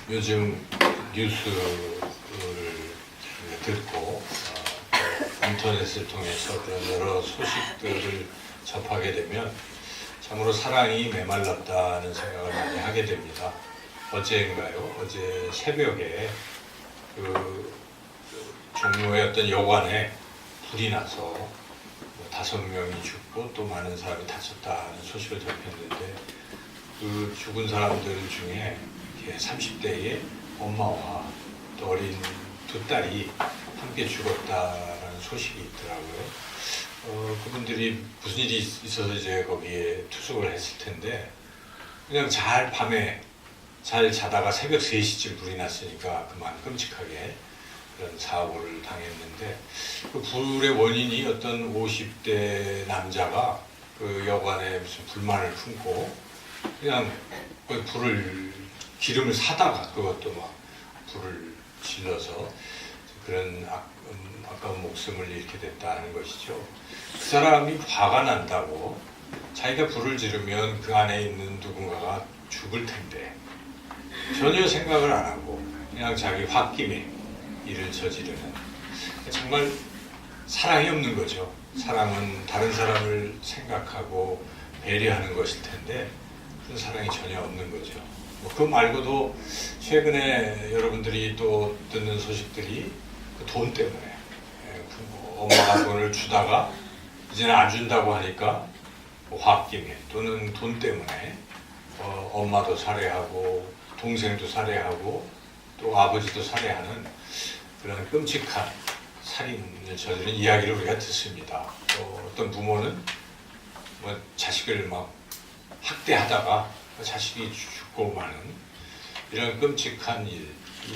요즘 뉴스를 듣고 인터넷을 통해서 그런 여러 소식들을 접하게 되면 참으로 사랑이 메말랐다는 생각을 많이 하게 됩니다. 어제인가요? 어제 새벽에 그 종로의 어떤 여관에 불이 나서 5명이 죽고 또 많은 사람이 다쳤다는 소식을 접했는데 그 죽은 사람들 중에 30대의 엄마와 또 어린 두 딸이 함께 죽었다라는 소식이 있더라고요. 그분들이 무슨 일이 있어서 이제 거기에 투숙을 했을 텐데 그냥 밤에 잘 자다가 새벽 3시쯤 불이 났으니까 그만 끔찍하게 그런 사고를 당했는데 그 불의 원인이 어떤 50대 남자가 그 여관에 무슨 불만을 품고 그냥 그 기름을 사다가 그것도 막 불을 질러서 그런 아까운 목숨을 잃게 됐다는 것이죠. 그 사람이 화가 난다고 자기가 불을 지르면 그 안에 있는 누군가가 죽을 텐데 전혀 생각을 안 하고 그냥 자기 홧김에 일을 저지르는, 정말 사랑이 없는 거죠. 사랑은 다른 사람을 생각하고 배려하는 것일 텐데 그런 사랑이 전혀 없는 거죠. 그 말고도 최근에 여러분들이 또 듣는 소식들이 돈 때문에 엄마가 돈을 주다가 이제는 안 준다고 하니까 홧김에 또는 돈 때문에 엄마도 살해하고 동생도 살해하고 또 아버지도 살해하는 그런 끔찍한 살인을 저지른 이야기를 우리가 듣습니다. 어떤 부모는 자식을 막 학대하다가 자식이 죽고 마는 이런 끔찍한 일,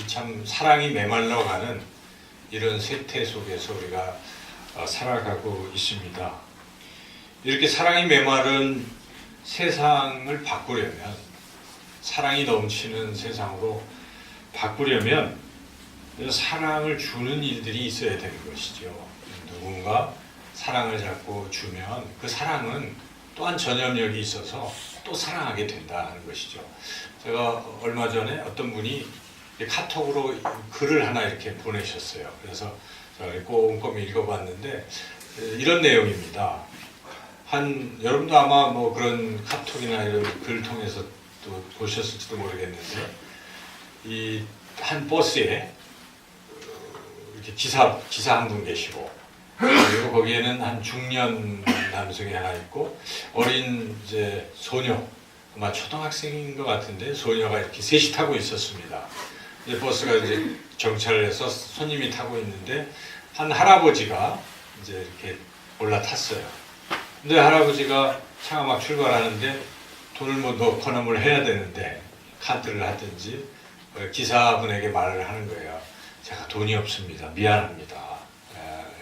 참 사랑이 메말라가는 이런 세태 속에서 우리가 살아가고 있습니다. 이렇게 사랑이 메마른 세상을 바꾸려면, 사랑이 넘치는 세상으로 바꾸려면 사랑을 주는 일들이 있어야 되는 것이죠. 누군가 사랑을 자꾸 주면 그 사랑은 또한 전염력이 있어서 또 사랑하게 된다는 것이죠. 제가 얼마 전에 어떤 분이 카톡으로 글을 하나 이렇게 보내셨어요. 그래서 제가 꼼꼼히 읽어봤는데 이런 내용입니다. 여러분도 아마 뭐 그런 카톡이나 이런 글 통해서 또 보셨을지도 모르겠는데 이 한 버스에 이렇게 기사 한 분 계시고 그리고 거기에는 한 중년 남성이 하나 있고 어린 이제 소녀, 아마 초등학생인 것 같은데 소녀가 이렇게 셋이 타고 있었습니다. 이제 버스가 이제 정차를 해서 손님이 타고 있는데 한 할아버지가 이제 이렇게 올라탔어요. 근데 할아버지가 차가 막 출발하는데 돈을 뭐 넣거나 뭘 해야 되는데 카드를 하든지 기사분에게 말을 하는 거예요. 제가 돈이 없습니다. 미안합니다.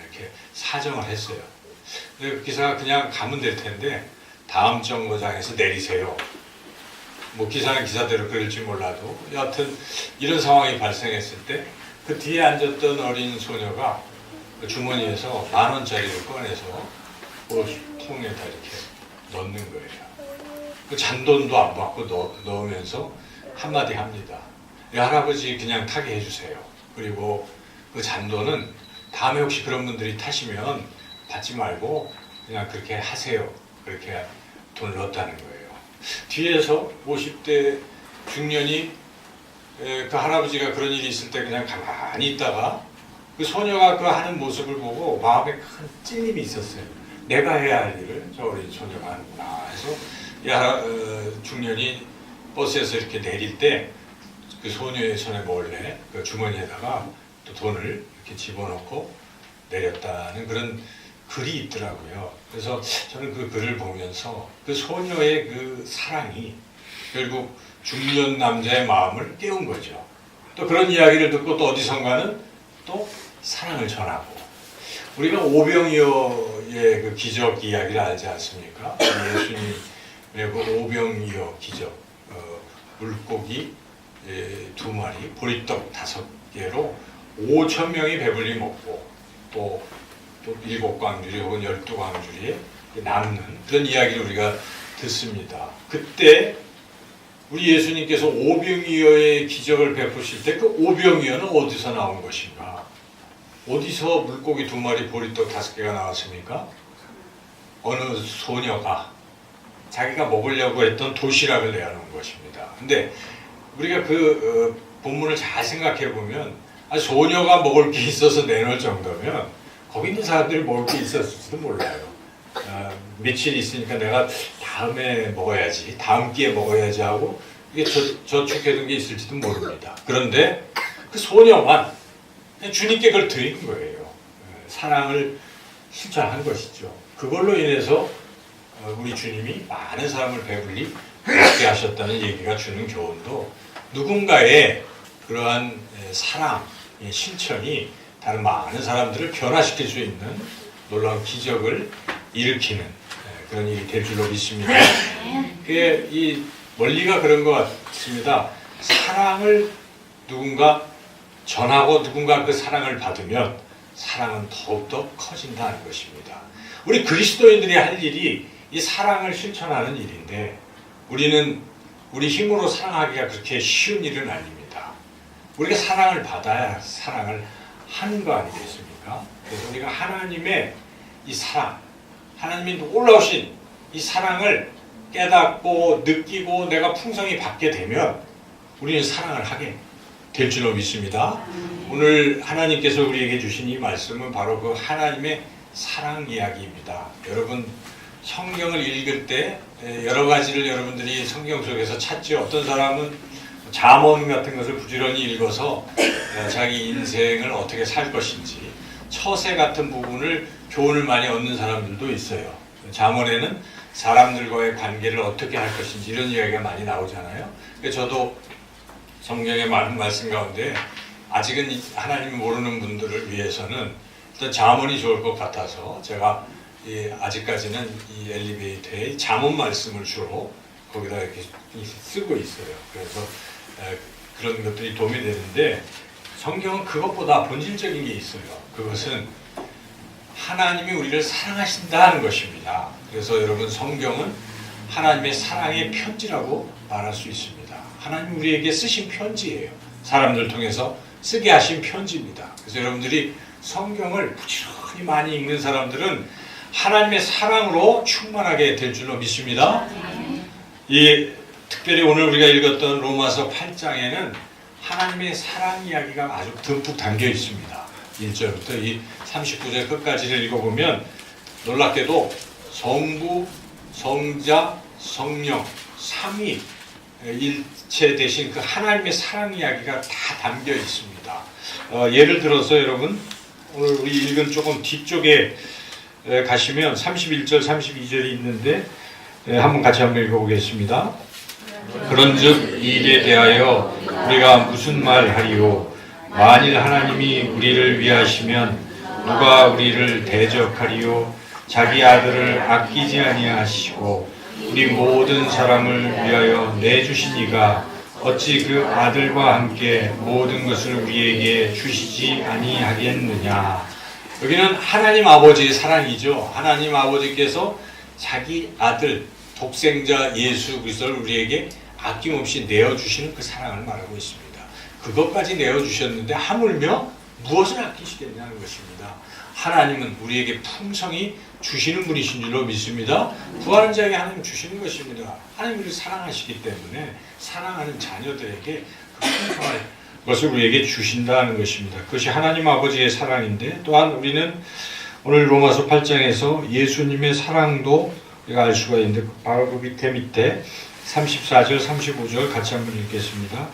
이렇게 사정을 했어요. 근데 그 기사가 그냥 가면 될 텐데 다음 정거장에서 내리세요. 뭐 기사는 기사대로 그럴지 몰라도 여하튼 이런 상황이 발생했을 때 그 뒤에 앉았던 어린 소녀가 그 주머니에서 10,000원짜리를 꺼내서 통에다 이렇게 넣는 거예요. 그 잔돈도 안 받고 넣으면서 한마디 합니다. 할아버지 그냥 타게 해주세요. 그리고 그 잔돈은 다음에 혹시 그런 분들이 타시면 받지 말고 그냥 그렇게 하세요. 그렇게 돈을 넣었다는 거예요. 뒤에서 50대 중년이 그 할아버지가 그런 일이 있을 때 그냥 가만히 있다가 그 소녀가 그 하는 모습을 보고 마음에 큰 찔림이 있었어요. 내가 해야 할 일을 저 어린 소녀가 하는구나 해서 이 중년이 버스에서 이렇게 내릴 때 그 소녀의 손에 몰래 그 주머니에다가 또 돈을 이렇게 집어넣고 내렸다는 그런 글이 있더라고요. 그래서 저는 그 글을 보면서 그 소녀의 그 사랑이 결국 중년 남자의 마음을 깨운 거죠. 또 그런 이야기를 듣고 또 어디선가는 또 사랑을 전하고, 우리가 오병이어의 그 기적 이야기를 알지 않습니까? 예수님의 그 오병이어 기적, 물고기 2마리, 보리떡 5개로 5,000명이 배불리 먹고 또 7광주리 혹은 12광주리에 남는 그런 이야기를 우리가 듣습니다. 그때 우리 예수님께서 오병이어의 기적을 베푸실 때 그 오병이어는 어디서 나온 것인가? 어디서 물고기 2마리 보리떡 5개가 나왔습니까? 어느 소녀가 자기가 먹으려고 했던 도시락을 내어놓은 것입니다. 근데 우리가 그 본문을 잘 생각해 보면 소녀가 먹을 게 있어서 내놓을 정도면 거기 있는 사람들이 먹을 게 있었을지도 몰라요. 며칠 있으니까 내가 다음에 먹어야지, 다음 끼에 먹어야지 하고 이게 저축해둔 게 있을지도 모릅니다. 그런데 그 소녀만 주님께 그걸 드린 거예요. 사랑을 실천한 것이죠. 그걸로 인해서 우리 주님이 많은 사람을 배불리 먹게 하셨다는 얘기가 주는 교훈도 누군가의 그러한 사랑, 실천이 다른 많은 사람들을 변화시킬 수 있는 놀라운 기적을 일으키는 그런 일이 될 줄로 믿습니다. 그게 이 원리가 그런 것 같습니다. 사랑을 누군가 전하고 누군가 그 사랑을 받으면 사랑은 더욱더 커진다는 것입니다. 우리 그리스도인들이 할 일이 이 사랑을 실천하는 일인데 우리는 우리 힘으로 사랑하기가 그렇게 쉬운 일은 아닙니다. 우리가 사랑을 받아야 사랑을 하는 거 아니겠습니까? 그래서 우리가 하나님의 이 사랑, 하나님이 놀라우신 이 사랑을 깨닫고 느끼고 내가 풍성히 받게 되면 우리는 사랑을 하게 될 줄로 믿습니다. 오늘 하나님께서 우리에게 주신 이 말씀은 바로 그 하나님의 사랑 이야기입니다. 여러분 성경을 읽을 때 여러 가지를 여러분들이 성경 속에서 찾죠. 어떤 사람은 잠언 같은 것을 부지런히 읽어서 자기 인생을 어떻게 살 것인지 처세 같은 부분을 교훈을 많이 얻는 사람들도 있어요. 잠언에는 사람들과의 관계를 어떻게 할 것인지 이런 이야기가 많이 나오잖아요. 저도 성경의 많은 말씀 가운데 아직은 하나님을 모르는 분들을 위해서는 일단 잠언이 좋을 것 같아서 제가 아직까지는 이 엘리베이터에 잠언 말씀을 주로 거기다 이렇게 쓰고 있어요. 그래서 그런 것들이 도움이 되는데 성경은 그것보다 본질적인 게 있어요. 그것은 하나님이 우리를 사랑하신다는 것입니다. 그래서 여러분 성경은 하나님의 사랑의 편지라고 말할 수 있습니다. 하나님 우리에게 쓰신 편지예요. 사람들 통해서 쓰게 하신 편지입니다. 그래서 여러분들이 성경을 부지런히 많이 읽는 사람들은 하나님의 사랑으로 충만하게 될 줄로 믿습니다. 특별히 오늘 우리가 읽었던 로마서 8장에는 하나님의 사랑 이야기가 아주 듬뿍 담겨 있습니다. 1절부터 이 39절 끝까지를 읽어보면 놀랍게도 성부, 성자, 성령, 삼위 일체 되신 그 하나님의 사랑 이야기가 다 담겨 있습니다. 예를 들어서 여러분 오늘 우리 읽은 조금 뒤쪽에 가시면 31절, 32절이 있는데 한번 같이 한번 읽어보겠습니다. 그런즉 이 일에 대하여 우리가 무슨 말하리요? 만일 하나님이 우리를 위하시면 누가 우리를 대적하리요? 자기 아들을 아끼지 아니하시고 우리 모든 사람을 위하여 내주신 이가 어찌 그 아들과 함께 모든 것을 우리에게 주시지 아니하겠느냐. 여기는 하나님 아버지의 사랑이죠. 하나님 아버지께서 자기 아들 독생자 예수 그리스도를 우리에게 아낌없이 내어주시는 그 사랑을 말하고 있습니다. 그것까지 내어주셨는데 하물며 무엇을 아끼시겠냐는 것입니다. 하나님은 우리에게 풍성히 주시는 분이신 줄로 믿습니다. 구하는 자에게 하나님 주시는 것입니다. 하나님 우리를 사랑하시기 때문에 사랑하는 자녀들에게 그 풍성한 것을 우리에게 주신다는 것입니다. 그것이 하나님 아버지의 사랑인데 또한 우리는 오늘 로마서 8장에서 예수님의 사랑도 우리가 알 수가 있는데 바로 그 밑에 34절 35절 같이 한번 읽겠습니다.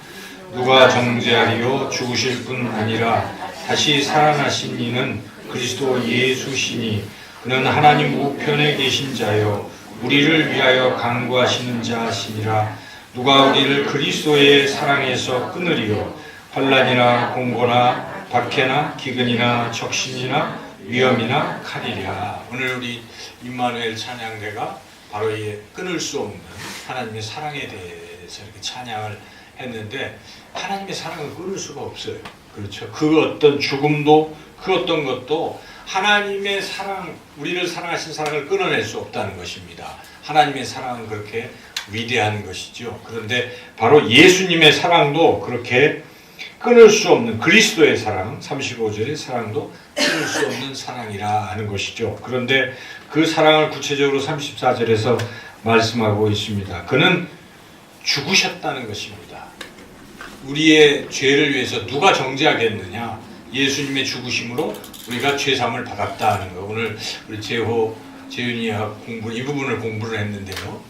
누가 정죄하리요? 죽으실 뿐 아니라 다시 살아나신 이는 그리스도 예수시니 그는 하나님 우편에 계신 자요 우리를 위하여 간구하시는 자시니라. 누가 우리를 그리스도의 사랑에서 끊으리요? 환난이나 공고나 박해나 기근이나 적신이나 위험이나 칼이랴. 오늘 우리 임마누엘 찬양대가 바로 이 끊을 수 없는 하나님의 사랑에 대해서 이렇게 찬양을 했는데 하나님의 사랑을 끊을 수가 없어요. 그렇죠. 그 어떤 죽음도 그 어떤 것도 하나님의 사랑, 우리를 사랑하신 사랑을 끊어낼 수 없다는 것입니다. 하나님의 사랑은 그렇게 위대한 것이죠. 그런데 바로 예수님의 사랑도 그렇게 끊을 수 없는, 그리스도의 사랑, 35절의 사랑도 끊을 수 없는 사랑이라 하는 것이죠. 그런데 그 사랑을 구체적으로 34절에서 말씀하고 있습니다. 그는 죽으셨다는 것입니다. 우리의 죄를 위해서 누가 정죄하겠느냐? 예수님의 죽으심으로 우리가 죄사함을 받았다는 거. 오늘 우리 재윤이와 이 부분을 공부를 했는데요.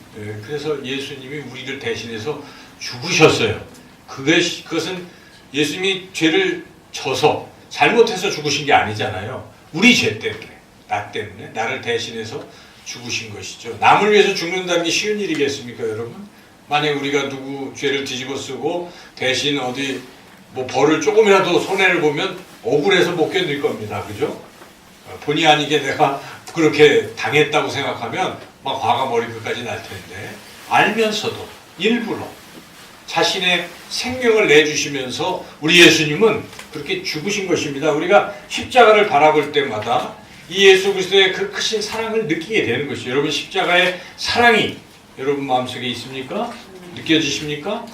그래서 예수님이 우리를 대신해서 죽으셨어요. 그것은 예수님이 죄를 져서 잘못해서 죽으신 게 아니잖아요. 우리 죄 때문에, 나 때문에, 나를 대신해서 죽으신 것이죠. 남을 위해서 죽는다는 게 쉬운 일이겠습니까, 여러분? 만약 우리가 누구 죄를 뒤집어 쓰고 대신 어디 뭐 벌을 조금이라도 손해를 보면 억울해서 못 견딜 겁니다. 그죠? 본의 아니게 내가 그렇게 당했다고 생각하면 막 화가 머리끝까지 날 텐데, 알면서도 일부러 자신의 생명을 내주시면서 우리 예수님은 그렇게 죽으신 것입니다. 우리가 십자가를 바라볼 때마다 이 예수 그리스도의 그 크신 사랑을 느끼게 되는 것이죠. 여러분, 십자가의 사랑이 여러분 마음속에 있습니까? 느껴지십니까?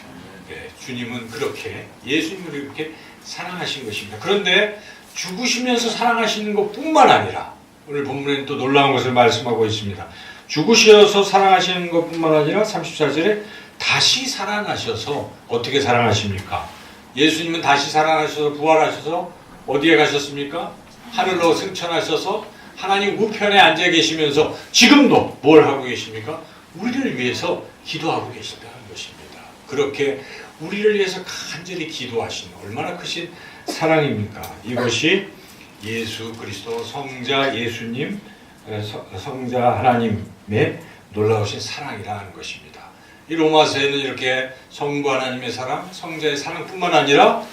네, 주님은 그렇게, 예수님을 이렇게 사랑하신 것입니다. 그런데 죽으시면서 사랑하시는 것뿐만 아니라 오늘 본문에는 또 놀라운 것을 말씀하고 있습니다. 죽으셔서 사랑하시는 것뿐만 아니라 34절에 다시 살아나셔서 어떻게 사랑하십니까? 예수님은 다시 살아나셔서 부활하셔서 어디에 가셨습니까? 하늘로 승천하셔서 하나님 우편에 앉아 계시면서 지금도 뭘 하고 계십니까? 우리를 위해서 기도하고 계신다는 것입니다. 그렇게 우리를 위해서 간절히 기도하시는 얼마나 크신 사랑입니까? 이것이 예수 그리스도 성자 예수님, 성자 하나님의 놀라우신 사랑이라는 것입니다. 이 로마서에는 이렇게 성부 하나님의 사랑, 성자의 사랑뿐만 아니라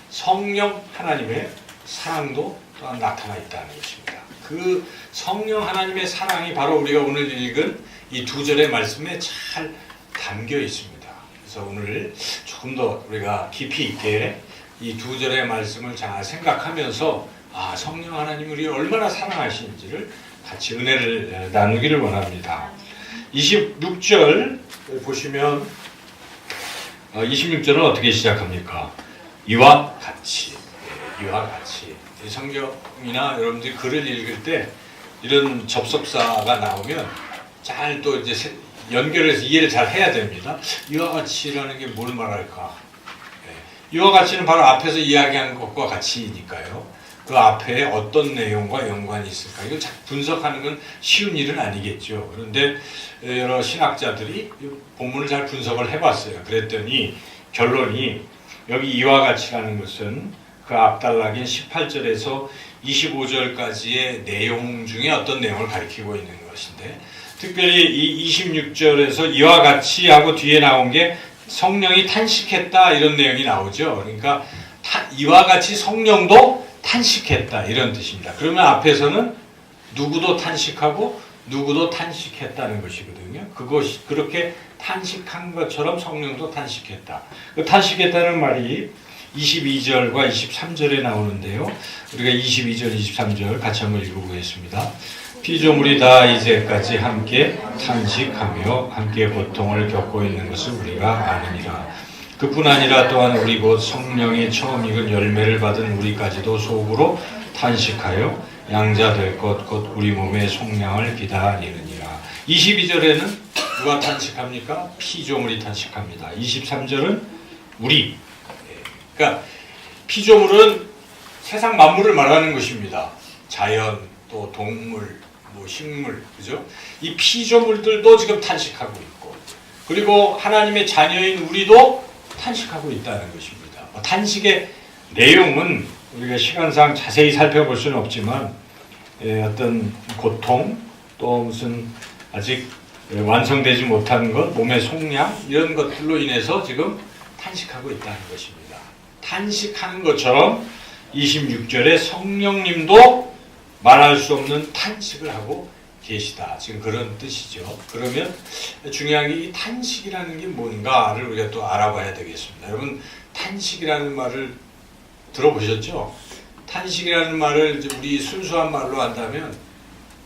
성령 하나님의 사랑도 또한 나타나 있다는 것입니다. 그 성령 하나님의 사랑이 바로 우리가 오늘 읽은 이 두 절의 말씀에 잘 담겨 있습니다. 그래서 오늘 조금 더 우리가 깊이 있게 이 두 절의 말씀을 잘 생각하면서 성령 하나님이 우리를 얼마나 사랑하시는지를 같이 은혜를 나누기를 원합니다. 26절 보시면 26절은 어떻게 시작합니까? 이와 같이, 이와 같이. 성경이나 여러분들이 글을 읽을 때 이런 접속사가 나오면 잘 또 이제 연결해서 이해를 잘 해야 됩니다. 이와 같이라는 게 뭘 말할까? 이와 같이는 바로 앞에서 이야기한 것과 같이니까요. 그 앞에 어떤 내용과 연관이 있을까? 이걸 분석하는 건 쉬운 일은 아니겠죠. 그런데 여러 신학자들이 본문을 잘 분석을 해봤어요. 그랬더니 결론이 여기 이와 같이라는 것은 그 앞단락인 18절에서 25절까지의 내용 중에 어떤 내용을 가리키고 있는 것인데, 특별히 이 26절에서 이와 같이 하고 뒤에 나온 게 성령이 탄식했다 이런 내용이 나오죠. 그러니까 이와 같이 성령도 탄식했다 이런 뜻입니다. 그러면 앞에서는 누구도 탄식하고 누구도 탄식했다는 것이거든요. 그것이 그렇게 탄식한 것처럼 성령도 탄식했다. 그 탄식했다는 말이 22절과 23절에 나오는데요. 우리가 22절, 23절 같이 한번 읽어보겠습니다. 피조물이 다 이제까지 함께 탄식하며 함께 고통을 겪고 있는 것을 우리가 아느니라. 그뿐 아니라 또한 우리 곧 성령의 처음 익은 열매를 받은 우리까지도 속으로 탄식하여 양자 될 것 곧 우리 몸의 속량을 기다리느니라. 22절에는 누가 탄식합니까? 피조물이 탄식합니다. 23절은 우리. 그러니까 피조물은 세상 만물을 말하는 것입니다. 자연, 또 동물, 뭐 식물, 그죠? 이 피조물들도 지금 탄식하고 있고, 그리고 하나님의 자녀인 우리도 탄식하고 있다는 것입니다. 탄식의 내용은 우리가 시간상 자세히 살펴볼 수는 없지만 어떤 고통, 또 무슨 아직 완성되지 못한 것, 몸의 속량 이런 것들로 인해서 지금 탄식하고 있다는 것입니다. 탄식하는 것처럼 26절에 성령님도 말할 수 없는 탄식을 하고 계시다. 지금 그런 뜻이죠. 그러면 중요한 게 이 탄식이라는 게 뭔가를 우리가 또 알아봐야 되겠습니다. 여러분, 탄식이라는 말을 들어보셨죠? 탄식이라는 말을 이제 우리 순수한 말로 한다면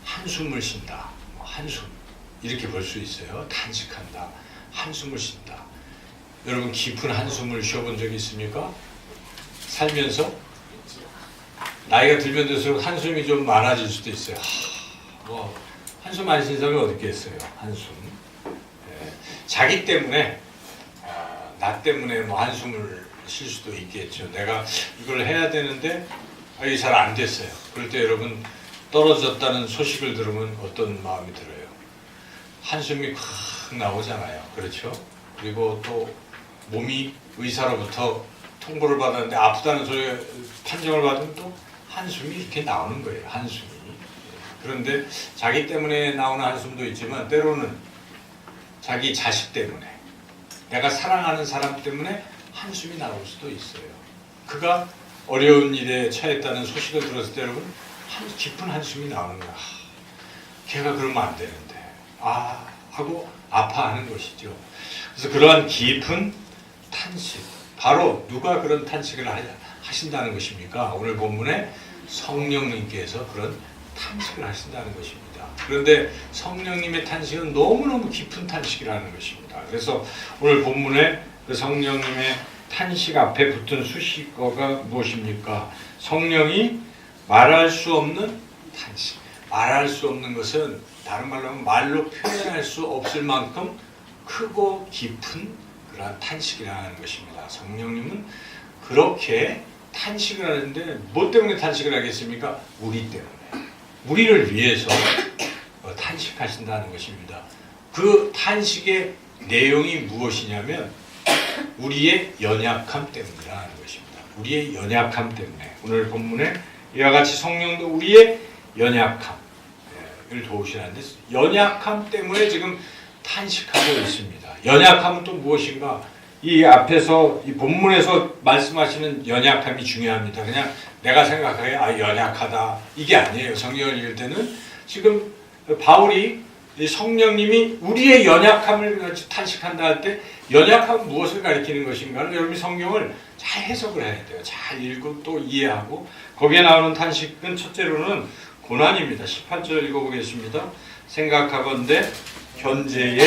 한숨을 쉰다. 한숨. 이렇게 볼 수 있어요. 탄식한다. 한숨을 쉰다. 여러분 깊은 한숨을 쉬어본 적이 있습니까? 살면서 나이가 들면 들수록 한숨이 좀 많아질 수도 있어요. 뭐 한숨 안 쉰 사람이 어디 있겠어요. 한숨. 자기 때문에 나 때문에 뭐 한숨을 쉴 수도 있겠죠. 내가 이걸 해야 되는데 이게 잘 안 됐어요. 그럴 때 여러분 떨어졌다는 소식을 들으면 어떤 마음이 들어요? 한숨이 콱 나오잖아요. 그렇죠? 그리고 또 몸이 의사로부터 통보를 받았는데 아프다는 소리 판정을 받으면 또 한숨이 이렇게 나오는 거예요. 한숨이. 그런데 자기 때문에 나오는 한숨도 있지만 때로는 자기 자식 때문에 내가 사랑하는 사람 때문에 한숨이 나올 수도 있어요. 그가 어려운 일에 처했다는 소식을 들었을 때 여러분 깊은 한숨이 나오는 거야. 걔가 그러면 안 되는데 하고 아파하는 것이죠. 그래서 그러한 깊은 탄식, 바로 누가 그런 탄식을 하신다는 것입니까? 오늘 본문에 성령님께서 그런 탄식을 하신다는 것입니다. 그런데 성령님의 탄식은 너무너무 깊은 탄식이라는 것입니다. 그래서 오늘 본문에 그 성령님의 탄식 앞에 붙은 수식어가 무엇입니까? 성령이 말할 수 없는 탄식. 말할 수 없는 것은 다른 말로 하면 말로 표현할 수 없을 만큼 크고 깊은 그러한 탄식이라는 것입니다. 성령님은 그렇게 탄식을 하는데 뭐 때문에 탄식을 하겠습니까? 우리 때문에. 우리를 위해서 탄식하신다는 것입니다. 그 탄식의 내용이 무엇이냐면 우리의 연약함 때문이라는 것입니다. 우리의 연약함 때문에. 오늘 본문에 이와 같이 성령도 우리의 연약함을 도우시는데 연약함 때문에 지금 탄식하고 있습니다. 연약함은 또 무엇인가? 이 앞에서 이 본문에서 말씀하시는 연약함이 중요합니다. 그냥 내가 생각하기에 연약하다 이게 아니에요. 성경을 읽을 때는 지금 바울이 성령님이 우리의 연약함을 탄식한다 할 때 연약함은 무엇을 가리키는 것인가를 여러분이 성경을 잘 해석을 해야 돼요. 잘 읽고 또 이해하고 거기에 나오는 탄식은 첫째로는 고난입니다. 18절 읽어보겠습니다. 생각하건대 현재의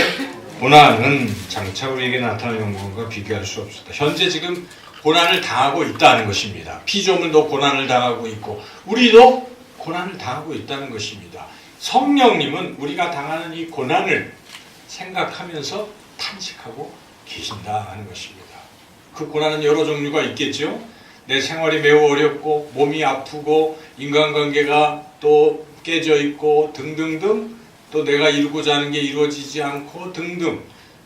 고난은 장차 우리에게 나타나는 영광과 비교할 수 없었다. 현재 지금 고난을 당하고 있다는 것입니다. 피조물도 고난을 당하고 있고 우리도 고난을 당하고 있다는 것입니다. 성령님은 우리가 당하는 이 고난을 생각하면서 탄식하고 계신다는 것입니다. 그 고난은 여러 종류가 있겠죠. 내 생활이 매우 어렵고 몸이 아프고 인간관계가 또 깨져 있고 등등등 또 내가 이루고자 하는 게 이루어지지 않고 등등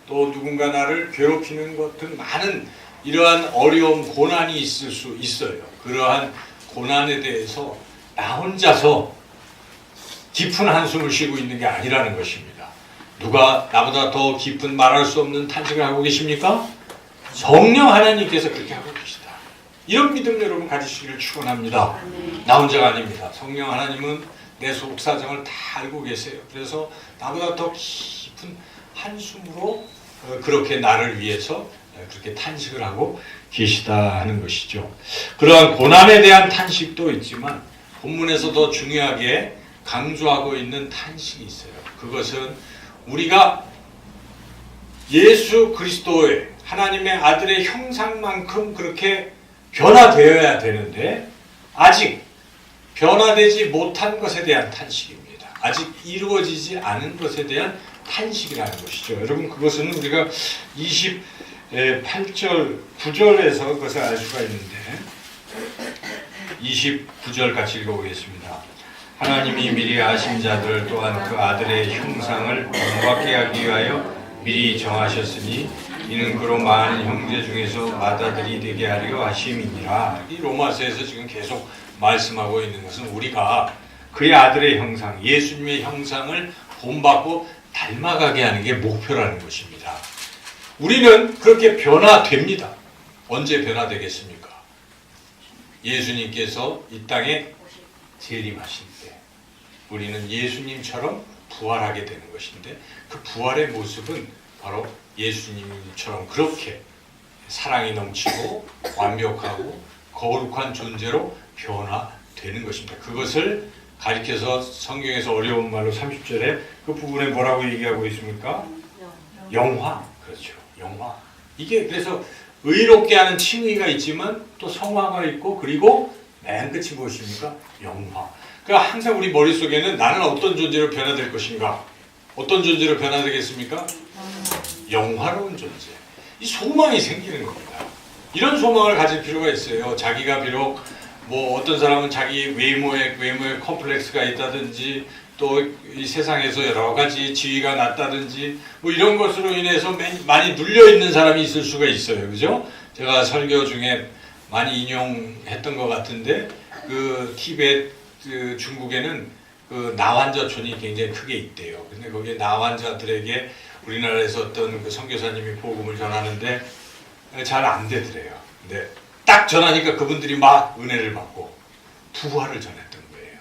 또 누군가 나를 괴롭히는 것 등 많은 이러한 어려움 고난이 있을 수 있어요. 그러한 고난에 대해서 나 혼자서 깊은 한숨을 쉬고 있는 게 아니라는 것입니다. 누가 나보다 더 깊은 말할 수 없는 탄식을 하고 계십니까? 성령 하나님께서 그렇게 하고 계시다. 이런 믿음 여러분 가지시기를 축원합니다. 나 혼자가 아닙니다. 성령 하나님은 내 속사정을 다 알고 계세요. 그래서 나보다 더 깊은 한숨으로 그렇게 나를 위해서 그렇게 탄식을 하고 계시다 하는 것이죠. 그러한 고난에 대한 탄식도 있지만 본문에서 더 중요하게 강조하고 있는 탄식이 있어요. 그것은 우리가 예수 그리스도의 하나님의 아들의 형상만큼 그렇게 변화되어야 되는데 아직 변화되지 못한 것에 대한 탄식입니다. 아직 이루어지지 않은 것에 대한 탄식이라는 것이죠. 여러분 그것은 우리가 28절 9절에서 그것을 알 수가 있는데 29절 같이 읽어보겠습니다. 하나님이 미리 아신 자들 또한 그 아들의 형상을 본받게 하기 위하여 미리 정하셨으니 이는 그로 많은 형제 중에서 맏아들이 되게 하려 하심이니라. 이 로마서에서 지금 계속 말씀하고 있는 것은 우리가 그의 아들의 형상, 예수님의 형상을 본받고 닮아가게 하는 게 목표라는 것입니다. 우리는 그렇게 변화됩니다. 언제 변화되겠습니까? 예수님께서 이 땅에 재림하실 때 우리는 예수님처럼 부활하게 되는 것인데 그 부활의 모습은 바로 예수님처럼 그렇게 사랑이 넘치고 완벽하고 거룩한 존재로 변화되는 것입니다. 그것을 가리켜서 성경에서 어려운 말로 30절에 그 부분에 뭐라고 얘기하고 있습니까? 영화. 영화. 이게 그래서 의롭게 하는 칭의가 있지만 또 성화가 있고 그리고 맨 끝이 무엇입니까? 영화. 그러니까 항상 우리 머릿속에는 나는 어떤 존재로 변화될 것인가? 어떤 존재로 변화되겠습니까? 영화로운 존재. 이 소망이 생기는 겁니다. 이런 소망을 가질 필요가 있어요. 자기가 비록 뭐 어떤 사람은 자기 외모에 컴플렉스가 있다든지 또 이 세상에서 여러 가지 지위가 낮다든지 뭐 이런 것으로 인해서 많이 눌려 있는 사람이 있을 수가 있어요. 그죠? 제가 설교 중에 많이 인용했던 것 같은데 그 티베트 중국에는 그 나환자촌이 굉장히 크게 있대요. 근데 거기에 나환자들에게 우리나라에서 어떤 그 선교사님이 복음을 전하는데 잘 안 되더래요. 근데 딱 전하니까 그분들이 막 은혜를 받고 부활을 전했던 거예요.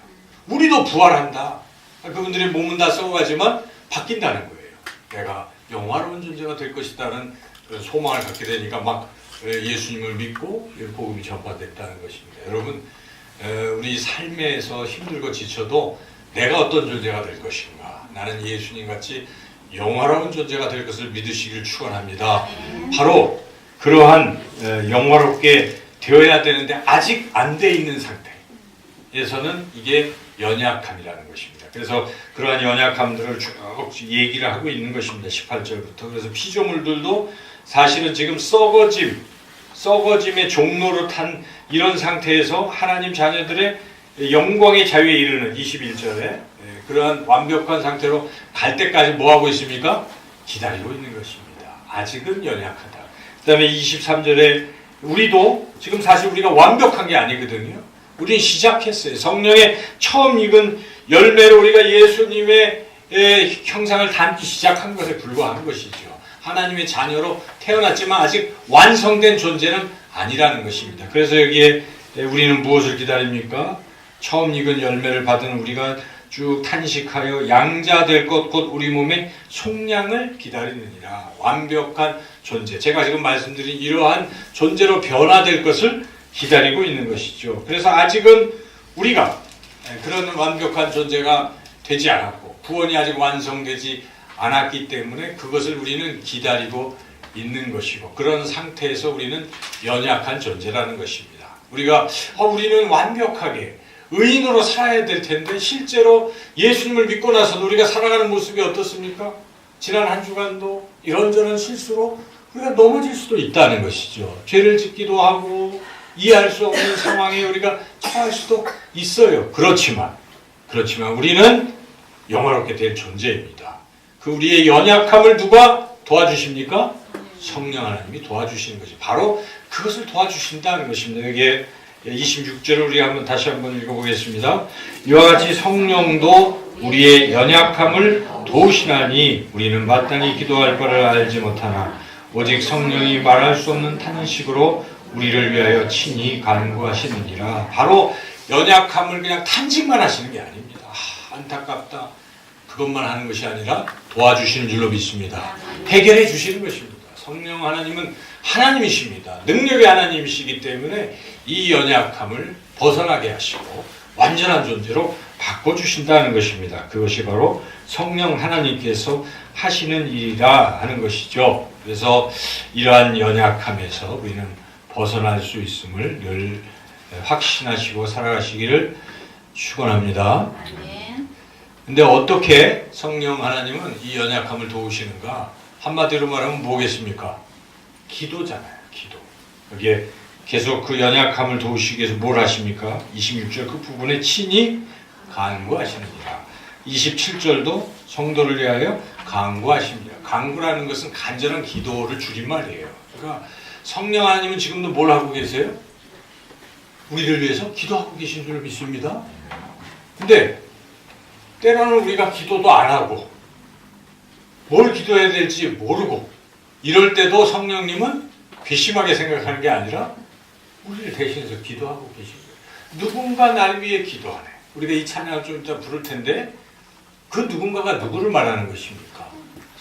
우리도 부활한다. 그분들이 몸은 다 썩어가지만 바뀐다는 거예요. 내가 영화로운 존재가 될 것이라는 그런 소망을 갖게 되니까 막 예수님을 믿고 복음이 전파됐다는 것입니다. 여러분, 우리 삶에서 힘들고 지쳐도 내가 어떤 존재가 될 것인가? 나는 예수님 같이 영화로운 존재가 될 것을 믿으시길 축원합니다. 바로 그러한 영화롭게 되어야 되는데 아직 안 돼 있는 상태에서는 이게 연약함이라는 것입니다. 그래서 그러한 연약함들을 쭉 얘기를 하고 있는 것입니다. 18절부터. 그래서 피조물들도 사실은 지금 썩어짐의 종로로 탄 이런 상태에서 하나님 자녀들의 영광의 자유에 이르는 21절에 그러한 완벽한 상태로 갈 때까지 뭐하고 있습니까? 기다리고 있는 것입니다. 아직은 연약하다. 그 다음에 23절에 우리도 지금 사실 우리가 완벽한 게 아니거든요. 우리는 시작했어요. 성령의 처음 익은 열매로 우리가 예수님의 형상을 닮기 시작한 것에 불과한 것이죠. 하나님의 자녀로 태어났지만 아직 완성된 존재는 아니라는 것입니다. 그래서 여기에 우리는 무엇을 기다립니까? 처음 익은 열매를 받은 우리가 쭉 탄식하여 양자 될 것 곧 우리 몸의 속량을 기다리느니라. 완벽한 존재. 제가 지금 말씀드린 이러한 존재로 변화될 것을 기다리고 있는 것이죠. 그래서 아직은 우리가 그런 완벽한 존재가 되지 않았고 구원이 아직 완성되지 않았기 때문에 그것을 우리는 기다리고 있는 것이고 그런 상태에서 우리는 연약한 존재라는 것입니다. 우리가 우리는 완벽하게 의인으로 살아야 될 텐데 실제로 예수님을 믿고 나서도 우리가 살아가는 모습이 어떻습니까? 지난 한 주간도 이런저런 실수로 우리가 넘어질 수도 있다는 것이죠. 죄를 짓기도 하고 이해할 수 없는 상황에 우리가 처할 수도 있어요. 그렇지만 우리는 영화롭게 될 존재입니다. 그 우리의 연약함을 누가 도와주십니까? 성령 하나님이 도와주시는 것이 바로 그것을 도와주신다는 것입니다. 여기에 26절을 우리 다시 한번 읽어보겠습니다. 이와 같이 성령도 우리의 연약함을 도우시나니 우리는 마땅히 기도할 바를 알지 못하나 오직 성령이 말할 수 없는 탄식으로 우리를 위하여 친히 간구하시느니라. 바로 연약함을 그냥 탄식만 하시는 게 아닙니다. 안타깝다. 그것만 하는 것이 아니라 도와주시는 줄로 믿습니다. 해결해 주시는 것입니다. 성령 하나님은 하나님이십니다. 능력의 하나님이시기 때문에 이 연약함을 벗어나게 하시고 완전한 존재로 바꿔주신다는 것입니다. 그것이 바로 성령 하나님께서 하시는 일이라 하는 것이죠. 그래서 이러한 연약함에서 우리는 벗어날 수 있음을 늘 확신하시고 살아가시기를 축원합니다. 근데 어떻게 성령 하나님은 이 연약함을 도우시는가? 한마디로 말하면 뭐겠습니까? 기도잖아요. 기도. 여기에 계속 그 연약함을 도우시기 위해서 뭘 하십니까? 26절 그 부분에 친히 간구하시느니라. 27절도 성도를 위하여 간구하십니다. 간구라는 것은 간절한 기도를 줄임말이에요. 그러니까 성령 하나님은 지금도 뭘 하고 계세요? 우리를 위해서 기도하고 계신 줄 믿습니다. 근데 때로는 우리가 기도도 안 하고 뭘 기도해야 될지 모르고 이럴 때도 성령님은 괘씸하게 생각하는 게 아니라 우리를 대신해서 기도하고 계신 거예요. 누군가 날 위해 기도하네. 우리가 이 찬양을 좀 이따 부를 텐데 그 누군가가 누구를 말하는 것입니까?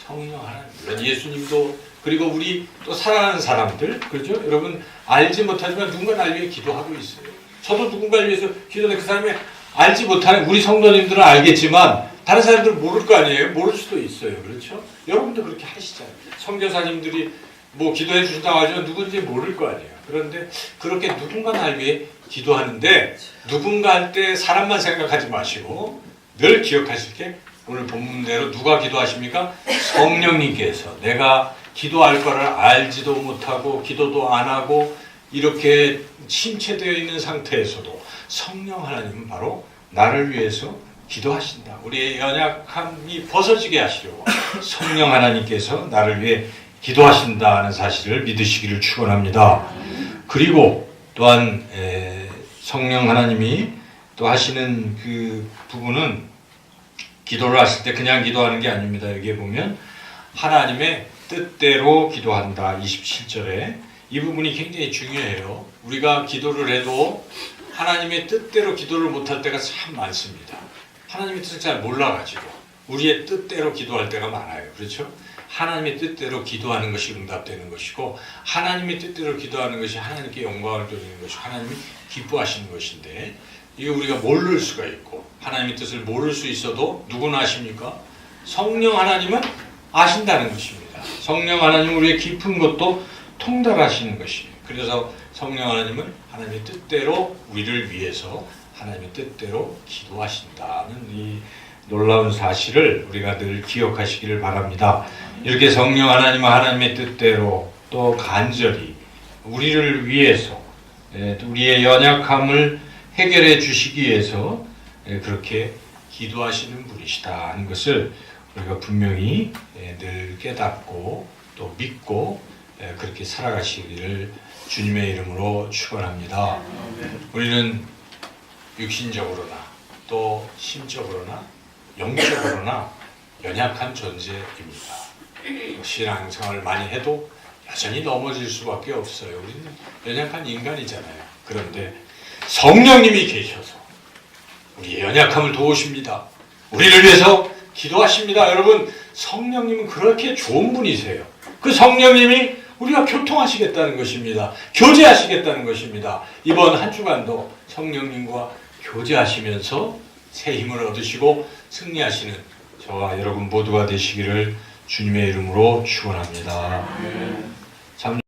성령 하나님. 물론 예수님도 그리고 우리 또 사랑하는 사람들 그렇죠? 여러분 알지 못하지만 누군가 날 위해 기도하고 있어요. 저도 누군가를 위해서 기도하는 그 사람이 알지 못하는 우리 성도님들은 알겠지만 다른 사람들은 모를 거 아니에요? 모를 수도 있어요. 그렇죠? 여러분도 그렇게 하시잖아요. 선교사님들이 뭐 기도해 주신다고 하지만 누군지 모를 거 아니에요. 그런데 그렇게 누군가 날 위해 기도하는데 누군가 할 때 사람만 생각하지 마시고 늘 기억하실 게 오늘 본문대로 누가 기도하십니까? 성령님께서. 내가 기도할 거를 알지도 못하고 기도도 안 하고 이렇게 침체되어 있는 상태에서도 성령 하나님은 바로 나를 위해서 기도하신다. 우리의 연약함이 벗어지게 하시려고 성령 하나님께서 나를 위해 기도하신다는 사실을 믿으시기를 축원합니다. 그리고 또한 성령 하나님이 또 하시는 그 부분은 기도를 하실 때 그냥 기도하는 게 아닙니다. 여기에 보면 하나님의 뜻대로 기도한다. 27절에 이 부분이 굉장히 중요해요. 우리가 기도를 해도 하나님의 뜻대로 기도를 못할 때가 참 많습니다. 하나님의 뜻을 잘 몰라가지고 우리의 뜻대로 기도할 때가 많아요. 그렇죠? 하나님의 뜻대로 기도하는 것이 응답되는 것이고 하나님의 뜻대로 기도하는 것이 하나님께 영광을 돌리는 것이고 하나님이 기뻐하시는 것인데 이거 우리가 모를 수가 있고 하나님의 뜻을 모를 수 있어도 누구나 아십니까? 성령 하나님은 아신다는 것입니다. 성령 하나님은 우리의 깊은 것도 통달하시는 것이에요. 그래서 성령 하나님은 하나님의 뜻대로 우리를 위해서 하나님의 뜻대로 기도하신다는 이 놀라운 사실을 우리가 늘 기억하시기를 바랍니다. 이렇게 성령 하나님은 하나님의 뜻대로 또 간절히 우리를 위해서 우리의 연약함을 해결해 주시기 위해서 그렇게 기도하시는 분이시다 하는 것을 우리가 분명히 늘 깨닫고 또 믿고 그렇게 살아가시기를 주님의 이름으로 축원합니다. 우리는 육신적으로나 또 심적으로나 영적으로나 연약한 존재입니다. 신앙생활을 많이 해도 여전히 넘어질 수밖에 없어요. 우리는 연약한 인간이잖아요. 그런데 성령님이 계셔서 우리의 연약함을 도우십니다. 우리를 위해서 기도하십니다. 여러분, 성령님은 그렇게 좋은 분이세요. 그 성령님이 우리가 교통하시겠다는 것입니다. 교제하시겠다는 것입니다. 이번 한 주간도 성령님과 교제하시면서 새 힘을 얻으시고 승리하시는 저와 여러분 모두가 되시기를 주님의 이름으로 축원합니다. 참